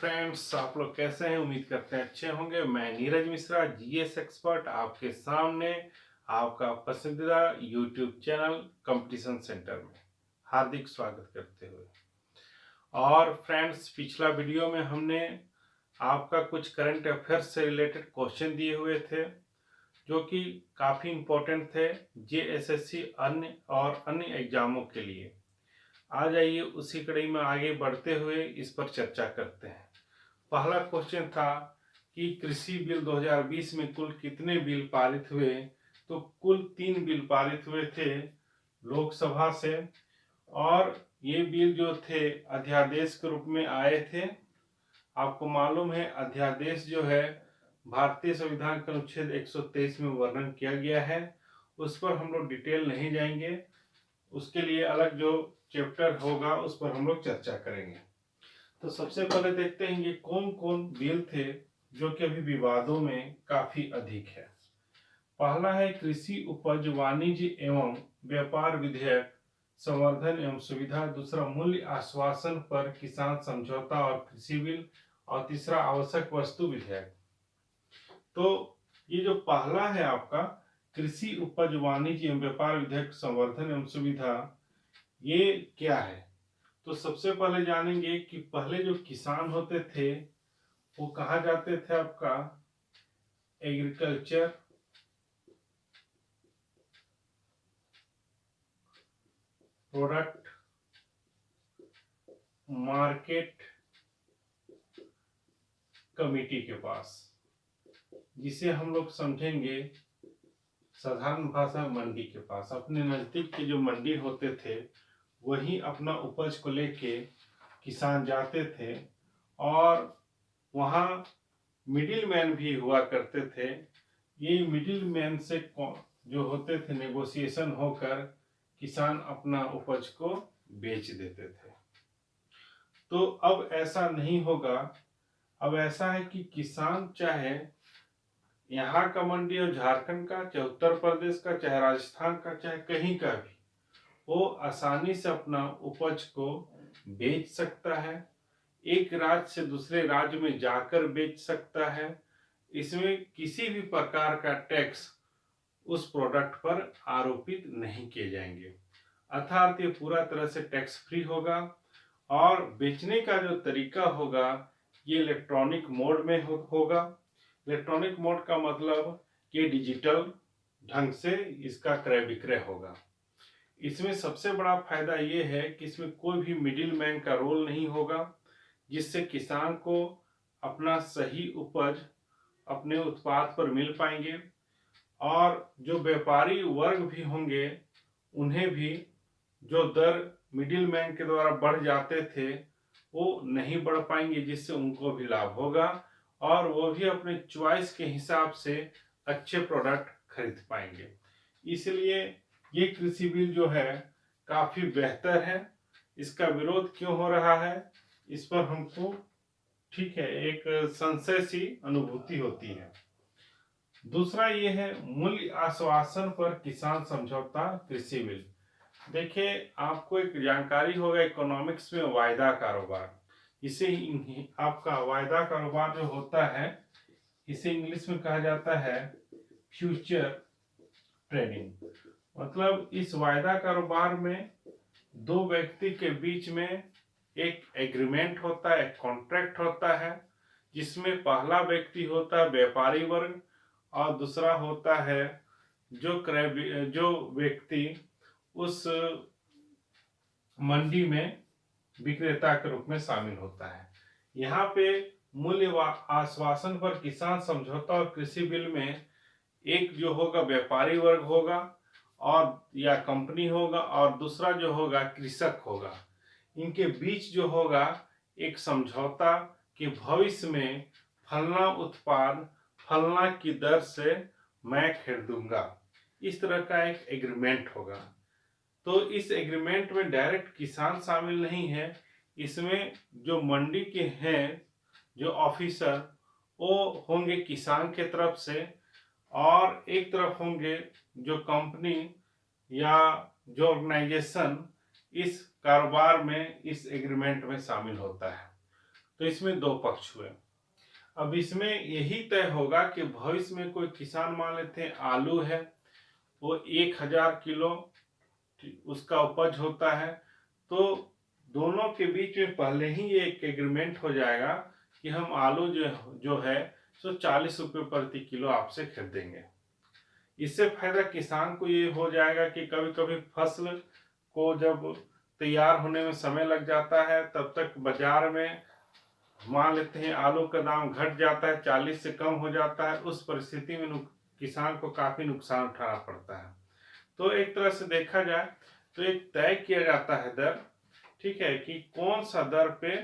Friends, आप लोग कैसे हैं? उम्मीद करते हैं अच्छे होंगे। मैं नीरज मिश्रा, जीएस एक्सपर्ट, आपके सामने आपका पसंदीदा यूट्यूब चैनल कंपटीशन सेंटर में हार्दिक स्वागत करते हुए। और फ्रेंड्स, पिछला वीडियो में हमने आपका कुछ करंट अफेयर्स से रिलेटेड क्वेश्चन दिए हुए थे जो कि काफ़ी इम्पोर्टेंट थे जेएसएससी अन्य एग्जामों के लिए। आ जाइए उसी कड़ी में आगे बढ़ते हुए इस पर चर्चा करते हैं। पहला क्वेश्चन था कि कृषि बिल 2020 में कुल कितने बिल पारित हुए? तो कुल 3 बिल पारित हुए थे लोकसभा से, और ये बिल जो थे अध्यादेश के रूप में आए थे। आपको मालूम है अध्यादेश जो है भारतीय संविधान के अनुच्छेद 123 में वर्णन किया गया है। उस पर हम लोग डिटेल नहीं जाएंगे, उसके लिए अलग जो चैप्टर होगा उस पर हम लोग चर्चा करेंगे। तो सबसे पहले देखते हैं ये कौन कौन बिल थे जो कि अभी विवादों में काफी अधिक है। पहला है कृषि उपज वाणिज्य एवं व्यापार विधेयक संवर्धन एवं सुविधा। दूसरा मूल्य आश्वासन पर किसान समझौता और कृषि बिल। और तीसरा आवश्यक वस्तु विधेयक। तो ये जो पहला है आपका कृषि उपज वाणिज्य एवं व्यापार विधेयक संवर्धन एवं सुविधा, ये क्या है? तो सबसे पहले जानेंगे कि पहले जो किसान होते थे वो कहा जाते थे आपका एग्रीकल्चर प्रोडक्ट मार्केट कमेटी के पास, जिसे हम लोग समझेंगे साधारण भाषा में मंडी के पास। अपने नजदीक के जो मंडी होते थे वही अपना उपज को लेके किसान जाते थे, और वहाँ मिडिल मैन भी हुआ करते थे। ये मिडिल मैन से जो होते थे नेगोशिएशन होकर किसान अपना उपज को बेच देते थे। तो अब ऐसा नहीं होगा। अब ऐसा है कि किसान चाहे यहाँ का मंडी हो, झारखंड का, चाहे उत्तर प्रदेश का, चाहे राजस्थान का, चाहे कहीं का भी, वो आसानी से अपना उपज को बेच सकता है। एक राज्य से दूसरे राज्य में जाकर बेच सकता है। इसमें किसी भी प्रकार का टैक्स उस प्रोडक्ट पर आरोपित नहीं किए जाएंगे, अर्थात ये पूरा तरह से टैक्स फ्री होगा। और बेचने का जो तरीका होगा ये इलेक्ट्रॉनिक मोड में होगा। इलेक्ट्रॉनिक मोड का मतलब कि डिजिटल ढंग से इसका क्रय विक्रय होगा। इसमें सबसे बड़ा फायदा ये है कि इसमें कोई भी मिडिल मैन का रोल नहीं होगा, जिससे किसान को अपना सही उपज अपने उत्पाद पर मिल पाएंगे। और जो व्यापारी वर्ग भी होंगे उन्हें भी जो दर मिडिल मैन के द्वारा बढ़ जाते थे वो नहीं बढ़ पाएंगे, जिससे उनको भी लाभ होगा और वो भी अपने चॉइस के हिसाब से अच्छे प्रोडक्ट खरीद पाएंगे। इसलिए ये कृषि बिल जो है काफी बेहतर है। इसका विरोध क्यों हो रहा है इस पर हमको ठीक है एक संशय सी अनुभूति होती है। दूसरा ये है मूल्य आश्वासन पर किसान समझौता कृषि बिल। देखिए आपको एक जानकारी होगा इकोनॉमिक्स में वायदा कारोबार, इसे आपका वायदा कारोबार जो होता है इसे इंग्लिश में कहा जाता है फ्यूचर ट्रेडिंग। मतलब इस वायदा कारोबार में दो व्यक्ति के बीच में एक एग्रीमेंट होता है, एक कॉन्ट्रैक्ट होता है, जिसमें पहला व्यक्ति होता है व्यापारी वर्ग और दूसरा होता है जो व्यक्ति उस मंडी में विक्रेता के रूप में शामिल होता है। यहाँ पे मूल्य आश्वासन पर किसान समझौता और कृषि बिल में एक जो होगा व्यापारी वर्ग होगा और या कंपनी होगा, और दूसरा जो होगा कृषक होगा। इनके बीच जो होगा एक समझौता कि भविष्य में फलना उत्पाद फलना की दर से मैं खरीदूंगा, इस तरह का एक एग्रीमेंट होगा। तो इस एग्रीमेंट में डायरेक्ट किसान शामिल नहीं है, इसमें जो मंडी के हैं जो ऑफिसर वो होंगे किसान के तरफ से, और एक तरफ होंगे जो कंपनी या जो ऑर्गेनाइजेशन इस कारोबार में इस एग्रीमेंट में शामिल होता है। तो इसमें दो पक्ष हुए। अब इसमें यही तय होगा कि भविष्य में कोई किसान मान लेते हैं आलू है, वो 1000 किलो उसका उपज होता है, तो दोनों के बीच में पहले ही ये एक एग्रीमेंट हो जाएगा कि हम आलू जो है तो 40 रुपये प्रति किलो आपसे खरीदेंगे। इससे फायदा किसान को ये हो जाएगा कि कभी कभी फसल को जब तैयार होने में समय लग जाता है, तब तक बाजार में मान लेते हैं आलू का दाम घट जाता है, 40 से कम हो जाता है। उस परिस्थिति में किसान को काफी नुकसान उठाना पड़ता है। तो एक तरह से देखा जाए तो एक तय किया जाता है दर, ठीक है, कि कौन सा दर पे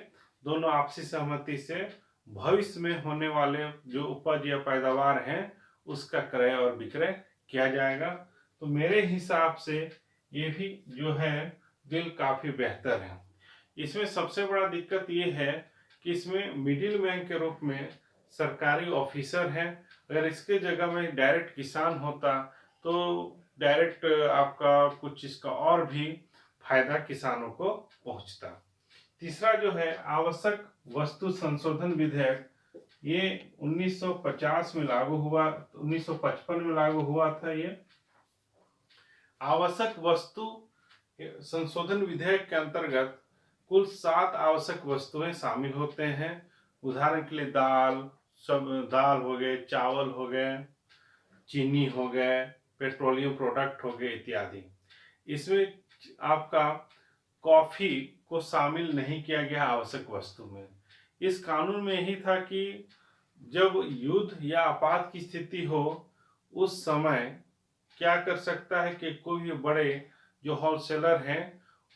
दोनों आपसी सहमति से भविष्य में होने वाले जो उपज या पैदावार है उसका क्रय और विक्रय किया जाएगा। तो मेरे हिसाब से ये भी जो है बिल काफी बेहतर है। इसमें सबसे बड़ा दिक्कत ये है कि इसमें मिडिल मैन के रूप में सरकारी ऑफिसर हैं। अगर इसके जगह में डायरेक्ट किसान होता तो डायरेक्ट आपका कुछ इसका और भी फायदा किसानों को पहुंचता। तीसरा जो है आवश्यक वस्तु संशोधन विधेयक, ये 1950 में लागू हुआ, 1955 में लागू हुआ था। ये आवश्यक वस्तु संशोधन विधेयक के अंतर्गत कुल 7 आवश्यक वस्तुएं शामिल होते हैं। उदाहरण के लिए दाल हो गए, चावल हो गए, चीनी हो गए, पेट्रोलियम प्रोडक्ट हो गए इत्यादि। इसमें आपका कॉफी को शामिल नहीं किया गया आवश्यक वस्तु में। इस कानून में यही था कि जब युद्ध या आपात की स्थिति हो उस समय क्या कर सकता है कि कोई भी बड़े जो होलसेलर हैं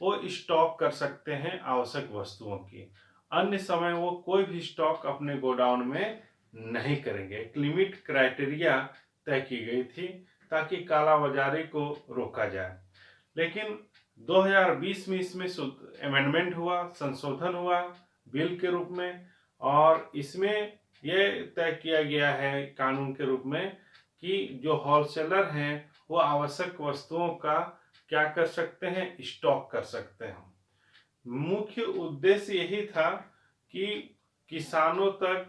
वो स्टॉक कर सकते हैं आवश्यक वस्तुओं की। अन्य समय वो कोई भी स्टॉक अपने गोडाउन में नहीं करेंगे। एक लिमिट क्राइटेरिया तय की गई थी ताकि कालाबाजारी को रोका जाए। लेकिन 2020 में इसमें अमेंडमेंट हुआ, संशोधन हुआ बिल के रूप में, और इसमें यह तय किया गया है कानून के रूप में कि जो होलसेलर हैं वो आवश्यक वस्तुओं का क्या कर सकते हैं, स्टॉक कर सकते हैं। मुख्य उद्देश्य यही था कि किसानों तक,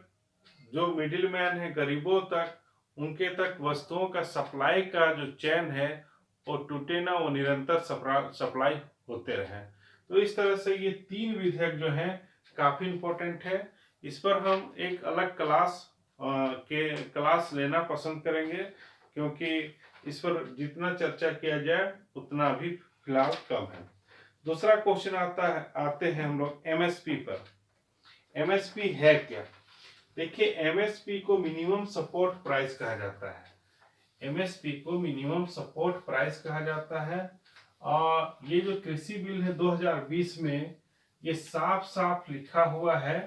जो मिडिल मैन है, गरीबों तक, उनके तक वस्तुओं का सप्लाई का जो चेन है वो टूटे ना, वो निरंतर सप्लाई होते रहे। तो इस तरह से ये 3 विधेयक जो हैं काफी इम्पोर्टेंट है। इस पर हम एक अलग क्लास लेना पसंद करेंगे, क्योंकि इस पर जितना चर्चा किया जाए उतना भी फिलहाल कम है। दूसरा क्वेश्चन आते हैं हम लोग एमएसपी पर। एमएसपी है क्या? देखिए, एमएसपी को मिनिमम सपोर्ट प्राइस कहा जाता है। एमएसपी को मिनिमम सपोर्ट प्राइस कहा जाता है। और ये जो कृषि बिल है 2020 में, ये साफ साफ लिखा हुआ है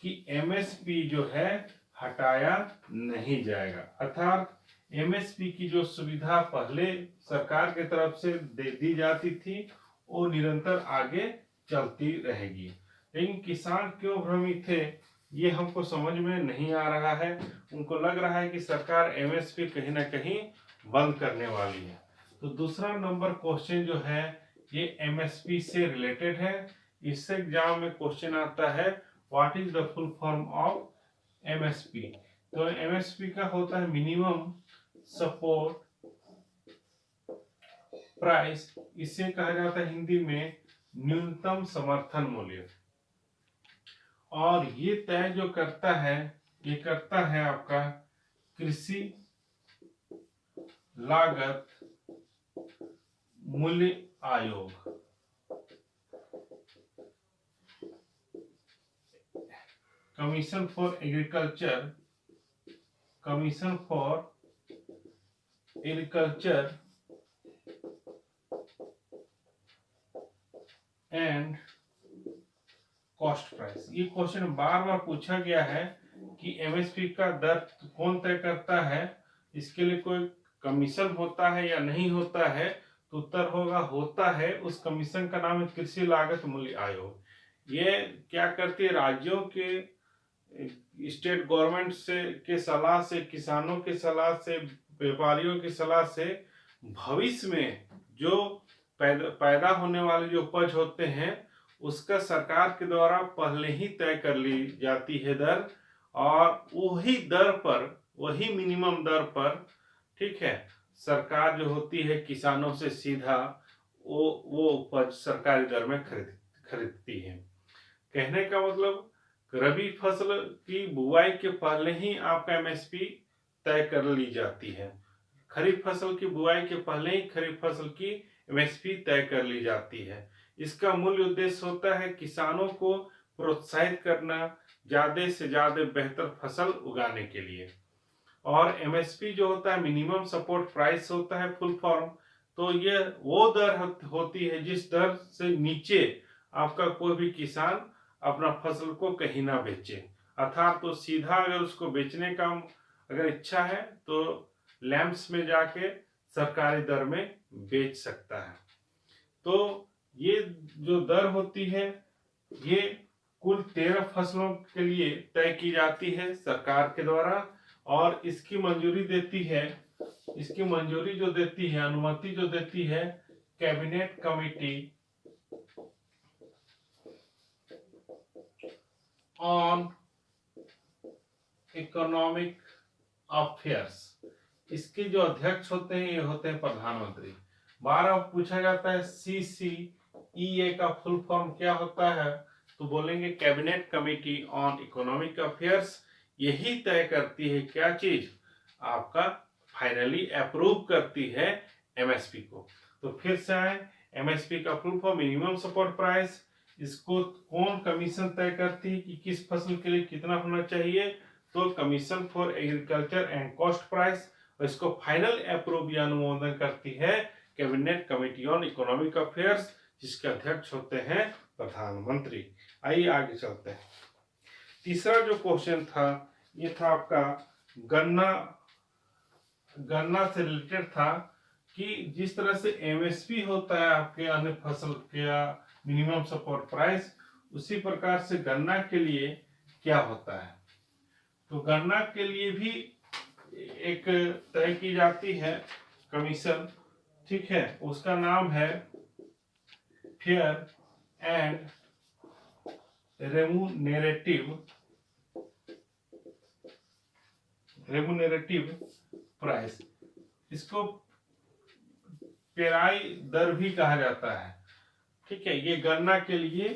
कि एमएसपी जो है हटाया नहीं जाएगा। अर्थात एमएसपी की जो सुविधा पहले सरकार की तरफ से दी जाती थी वो निरंतर आगे चलती रहेगी। लेकिन किसान क्यों भ्रमित थे ये हमको समझ में नहीं आ रहा है। उनको लग रहा है कि सरकार एमएसपी कहीं ना कहीं बंद करने वाली है। तो दूसरा नंबर क्वेश्चन जो है ये एमएसपी से रिलेटेड है। इससे एग्जाम में क्वेश्चन आता है what is the full form of MSP. तो एमएसपी का होता है मिनिमम सपोर्ट प्राइस। इसे कहा जाता है हिंदी में न्यूनतम समर्थन मूल्य। और ये तय जो करता है, ये करता है आपका कृषि लागत मूल्य आयोग। Commission for agriculture and cost price. ये क्वेश्चन बार बार पूछा गया है कि एमएसपी का दर कौन तय करता है, इसके लिए कोई कमीशन होता है या नहीं होता है? तो उत्तर होता है। उस कमीशन का नाम है कृषि लागत मूल्य आयोग। ये क्या करती है, राज्यों के, स्टेट गवर्नमेंट के सलाह से, किसानों के सलाह से, व्यापारियों की सलाह से भविष्य में जो पैदा होने वाले जो उपज होते हैं उसका सरकार के द्वारा पहले ही तय कर ली जाती है दर, और वही दर पर, वही मिनिमम दर पर, ठीक है, सरकार जो होती है किसानों से सीधा वो उपज सरकारी दर में खरीदती है। कहने का मतलब रबी फसल की बुआई के पहले ही आपका एमएसपी तय कर ली जाती है, खरीफ फसल की बुआई के पहले ही खरीफ फसल की एमएसपी तय कर ली जाती है। इसका मूल उद्देश्य होता है किसानों को प्रोत्साहित करना, ज्यादा से ज्यादा बेहतर फसल उगाने के लिए। और एमएसपी जो होता है मिनिमम सपोर्ट प्राइस होता है फुल फॉर्म, तो ये वो दर होती है जिस दर से नीचे आपका कोई भी किसान अपना फसल को कहीं ना बेचे, अर्थात तो सीधा अगर उसको बेचने का अगर इच्छा है तो लैंप्स में जाके सरकारी दर में बेच सकता है। तो ये जो दर होती है ये कुल 13 फसलों के लिए तय की जाती है सरकार के द्वारा, और इसकी मंजूरी देती है, इसकी मंजूरी जो देती है, अनुमति जो देती है cabinet committee on economic affairs. इसके जो अध्यक्ष होते हैं ये होते हैं प्रधानमंत्री। बार पूछा जाता है CCEA का फुल फॉर्म क्या होता है, तो बोलेंगे cabinet committee on economic affairs. यही तय करती है क्या चीज, आपका फाइनली अप्रूव करती है एमएसपी को। तो फिर से आए, एमएसपी का full form minimum support price. इसको कौन कमीशन तय करती है कि किस फसल के लिए कितना होना चाहिए, तो commission for agriculture and cost price. और इसको फाइनल अप्रूव या अनुमोदन करती है cabinet committee on economic affairs, जिसके अध्यक्ष होते हैं प्रधानमंत्री। आइए आगे चलते हैं। तीसरा जो क्वेश्चन था ये था आपका गन्ना से रिलेटेड था कि जिस तरह से एमएसपी होता है आपके अन्य फसल के मिनिमम सपोर्ट प्राइस, उसी प्रकार से गन्ना के लिए क्या होता है। तो गन्ना के लिए भी एक तय की जाती है कमीशन, ठीक है, उसका नाम है फेयर एंड रेमुनेरेटिव प्राइस। इसको पेराई दर भी कहा जाता है, ठीक है। ये गन्ना के लिए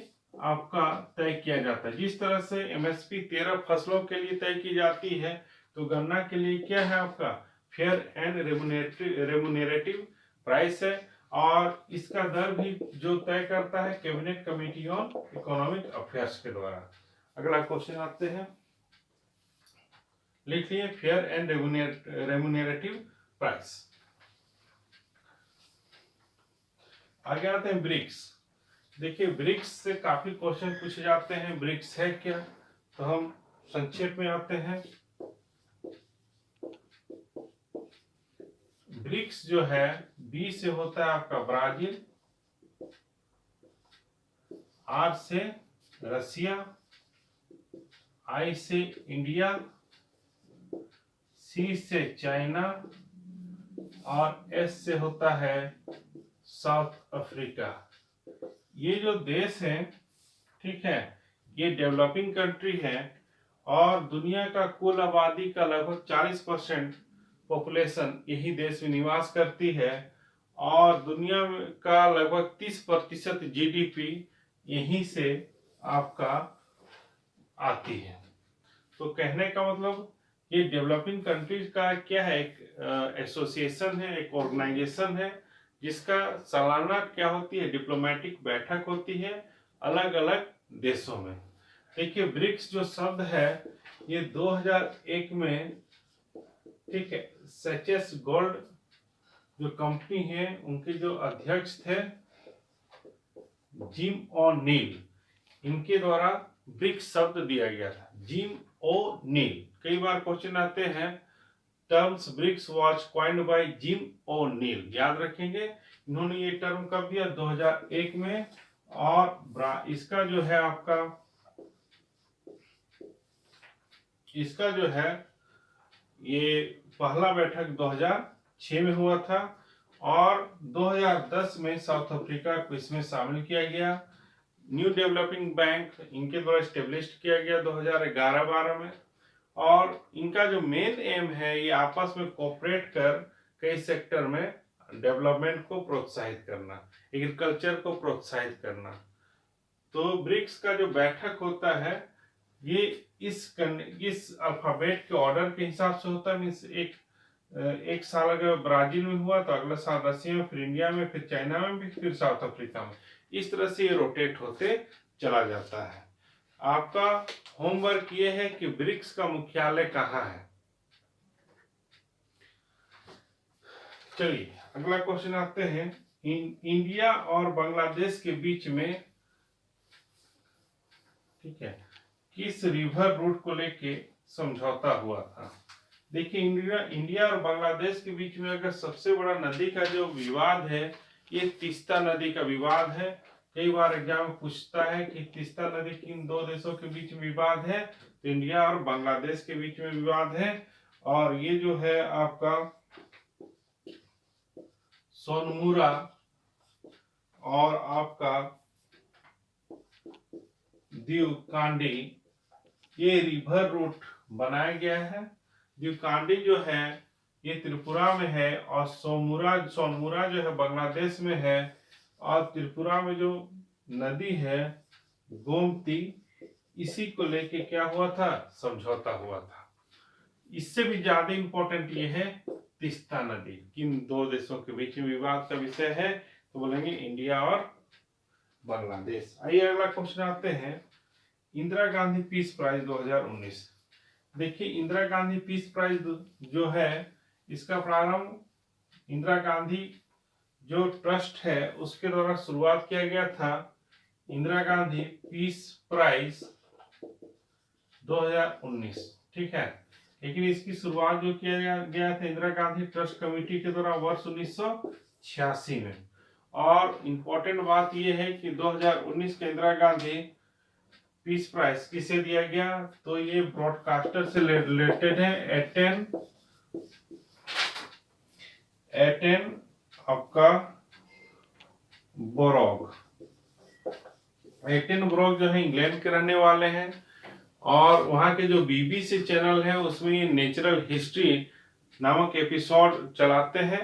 आपका तय किया जाता है। जिस तरह से एमएसपी 13 फसलों के लिए तय की जाती है, तो गन्ना के लिए क्या है आपका फेयर एंड रेमुनेरेटिव प्राइस है, और इसका दर भी जो तय करता है cabinet committee on economic affairs के द्वारा। अगला क्वेश्चन आते हैं, लिख लिए फेयर एंड रेमुनेरेटिव प्राइस। आगे आते हैं ब्रिक्स। देखिए ब्रिक्स से काफी क्वेश्चन पूछे जाते हैं, ब्रिक्स है क्या, तो हम संक्षेप में आते हैं। ब्रिक्स जो है बी से होता है आपका ब्राजील, आर से रसिया, आई से इंडिया, सी से चाइना, और एस से होता है साउथ अफ्रीका। ये जो देश है, ठीक है, ये डेवलपिंग कंट्री है, और दुनिया का कुल आबादी का लगभग 40% पॉपुलेशन यही देश में निवास करती है, और दुनिया का लगभग 30% जीडीपी यहीं से आपका आती है। तो कहने का मतलब ये डेवलपिंग कंट्रीज का क्या है, एक एसोसिएशन है, एक ऑर्गेनाइजेशन है, जिसका सालाना क्या होती है डिप्लोमेटिक बैठक होती है अलग अलग देशों में। देखिए ब्रिक्स जो शब्द है ये 2001 में, ठीक है, सचेस गोल्ड जो कंपनी है उनके जो अध्यक्ष थे जिम ओ'नील, इनके द्वारा ब्रिक्स शब्द दिया गया था, जिम ओ'नील। कई बार क्वेश्चन आते हैं, terms BRICS was coined by Jim O'Neill, याद रखेंगे। इन्होंने ये टर्म कब दिया, 2001 में। और इसका जो है आपका, इसका जो है ये पहला बैठक 2006 में हुआ था, और 2010 में साउथ अफ्रीका को इसमें शामिल किया गया। न्यू डेवलपिंग बैंक इनके द्वारा स्टेब्लिश किया गया 2011-12 में। और इनका जो मेन एम है ये आपस में कोऑपरेट कर कई सेक्टर में डेवलपमेंट को प्रोत्साहित करना, एग्रीकल्चर को प्रोत्साहित करना। तो ब्रिक्स का जो बैठक होता है ये इस अल्फाबेट के ऑर्डर के हिसाब से होता है। मीन्स एक साल अगर ब्राजील में हुआ तो अगला साल रशिया में, फिर इंडिया में, फिर चाइना में भी, फिर साउथ अफ्रीका में। इस तरह से ये रोटेट होते चला जाता है। आपका होमवर्क ये है कि ब्रिक्स का मुख्यालय कहाँ है। चलिए अगला क्वेश्चन आते हैं। इंडिया और बांग्लादेश के बीच में, ठीक है, किस रिवर रूट को लेके समझौता हुआ था। देखिए इंडिया और बांग्लादेश के बीच में अगर सबसे बड़ा नदी का जो विवाद है ये तीस्ता नदी का विवाद है। कई बार एग्जाम में पूछता है कि तीस्ता नदी किन दो देशों के बीच में विवाद है, तो इंडिया और बांग्लादेश के बीच में विवाद है। और ये जो है आपका सोनमुरा और आपका दीवकांडी ये रिवर रूट बनाया गया है। दीवकांडी जो है ये त्रिपुरा में है और सोनमुरा जो है बांग्लादेश में है। और त्रिपुरा में जो नदी है गोमती, इसी को लेके क्या हुआ था, समझौता हुआ था। इससे भी ज्यादा इंपॉर्टेंट ये है तीस्ता नदी किन दो देशों के बीच में विवाद का विषय है, तो बोलेंगे इंडिया और बांग्लादेश। आइए अगला क्वेश्चन आते हैं, इंदिरा गांधी पीस प्राइज 2019। देखिए इंदिरा गांधी पीस प्राइज जो है इसका प्रारंभ इंदिरा गांधी जो ट्रस्ट है उसके द्वारा शुरुआत किया गया था। इंदिरा गांधी पीस प्राइज 2019, ठीक है। लेकिन इसकी शुरुआत जो किया गया था इंदिरा गांधी ट्रस्ट कमेटी के द्वारा वर्ष 1986 में। और इम्पोर्टेंट बात यह है कि 2019 के इंदिरा गांधी पीस प्राइज किसे दिया गया, तो ये ब्रॉडकास्टर से रिलेटेड है। एटेन आपका बोरोग। एटेन बोरोग जो है इंग्लैंड के रहने वाले हैं और वहाँ के जो बीबीसी चैनल है उसमें ये नेचुरल हिस्ट्री नामक एपिसोड चलाते हैं।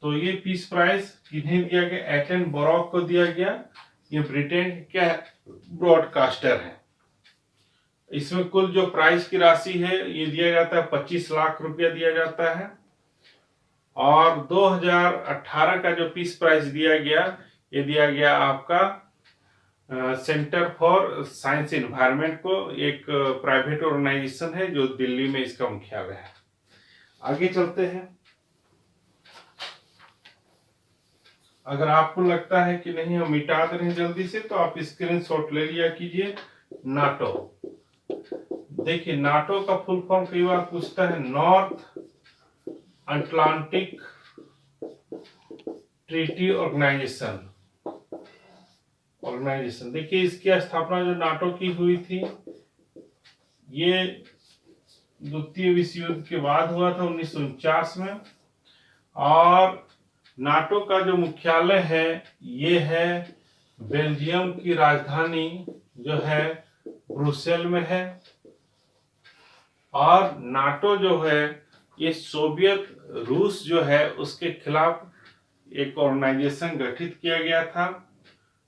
तो ये पीस प्राइज किन्हें दिया गया, एटेन बोरोग को दिया गया। ये ब्रिटेन के ब्रॉडकास्टर है। इसमें कुल जो प्राइज की राशि है ये दिया जाता है 25 लाख रुपया दिया जाता है। और 2018 का जो पीस प्राइज दिया गया ये दिया गया आपका सेंटर फॉर साइंस एनवायरनमेंट को, एक प्राइवेट ऑर्गेनाइजेशन है जो दिल्ली में इसका मुख्यालय है। आगे चलते हैं। अगर आपको लगता है कि नहीं हम मिटा दे रहे हैं जल्दी से, तो आप स्क्रीनशॉट ले लिया कीजिए। नाटो, देखिए नाटो का फुल फॉर्म कई बार पूछता है, नॉर्थ अटलांटिक ट्रीटी ऑर्गेनाइजेशन। देखिए इसकी स्थापना जो नाटो की हुई थी ये द्वितीय विश्व युद्ध के बाद हुआ था 1949 में। और नाटो का जो मुख्यालय है ये है बेल्जियम की राजधानी जो है ब्रुसेल में है। और नाटो जो है ये सोवियत रूस जो है उसके खिलाफ एक ऑर्गेनाइजेशन गठित किया गया था।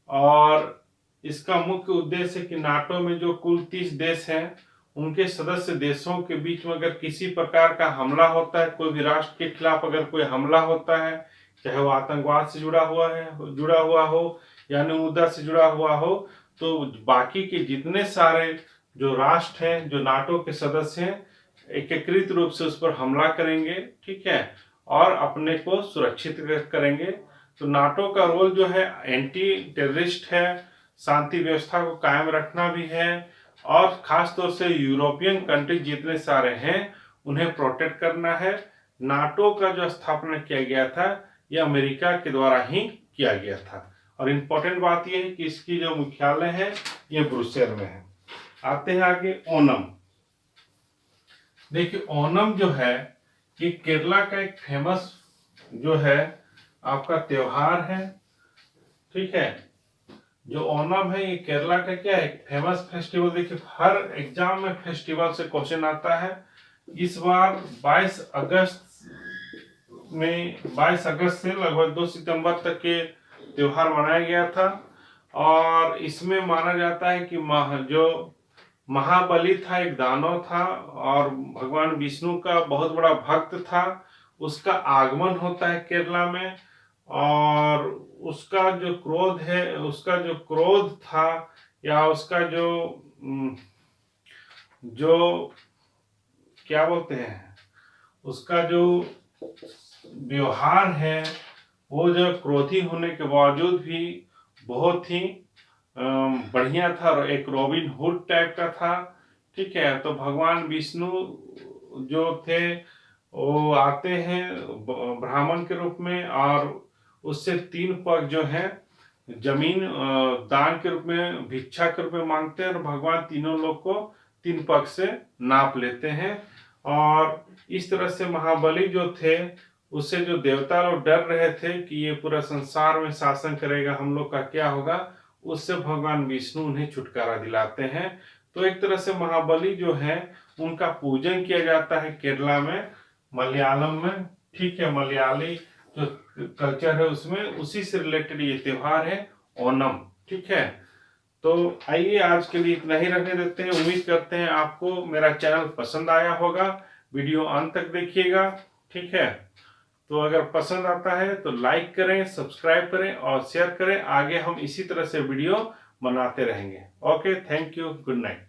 और इसका मुख्य उद्देश्य है कि नाटो में जो कुल 30 देश हैं उनके सदस्य देशों के बीच में अगर किसी प्रकार का हमला होता है, कोई भी राष्ट्र के खिलाफ अगर कोई हमला होता है, चाहे वो आतंकवाद से जुड़ा हुआ हो या अन्य मुद्दा से जुड़ा हुआ हो, तो बाकी के जितने सारे जो राष्ट्र हैं जो नाटो के सदस्य हैं एकीकृत रूप से उस पर हमला करेंगे, ठीक है, और अपने को सुरक्षित करेंगे। तो नाटो का रोल जो है एंटी टेररिस्ट है, शांति व्यवस्था को कायम रखना भी है, और खास तौर से यूरोपियन कंट्री जितने सारे हैं उन्हें प्रोटेक्ट करना है। नाटो का जो स्थापना किया गया था यह अमेरिका के द्वारा ही किया गया था। और इम्पोर्टेंट बात यह है कि इसकी जो मुख्यालय है ये ब्रुसेल में है। आते हैं आगे ओणम। देखिए ओणम जो है ये केरला का एक फेमस जो है आपका त्योहार है, ठीक है। जो ओणम है ये केरला का क्या है, फेमस फेस्टिवल। देखिए हर एग्जाम में फेस्टिवल से क्वेश्चन आता है। इस बार 22 अगस्त से लगभग 2 सितंबर तक के त्योहार मनाया गया था। और इसमें माना जाता है कि जो महाबली था, एक दानव था और भगवान विष्णु का बहुत बड़ा भक्त था, उसका आगमन होता है केरला में। और उसका जो क्रोध है, उसका जो क्रोध था या उसका जो क्या बोलते हैं, उसका जो व्यवहार है वो जो क्रोधी होने के बावजूद भी बहुत ही बढ़िया था और एक रॉबिन हुड टाइप का था। ठीक है, तो भगवान विष्णु जो थे वो आते हैं ब्राह्मण के रूप में और उससे 3 पग जो है जमीन दान के रूप में, भिक्षा के रूप में मांगते हैं और भगवान तीनों लोग को 3 पग से नाप लेते हैं। और इस तरह से महाबली जो थे उससे जो देवता लोग डर रहे थे कि ये पूरा संसार में शासन करेगा, हम लोग का क्या होगा, उससे भगवान विष्णु उन्हें छुटकारा दिलाते हैं। तो एक तरह से महाबली जो है उनका पूजन किया जाता है केरला में, मलयालम में। ठीक है, मलयाली जो कल्चर है उसमें उसी से रिलेटेड ये त्योहार है ओणम। ठीक है, तो आइए आज के लिए इतना ही रखने देते हैं। उम्मीद करते हैं आपको मेरा चैनल पसंद आया होगा। वीडियो अंत तक देखिएगा। ठीक है, तो अगर पसंद आता है तो लाइक करें, सब्सक्राइब करें और शेयर करें। आगे हम इसी तरह से वीडियो बनाते रहेंगे। Okay, thank you, good night.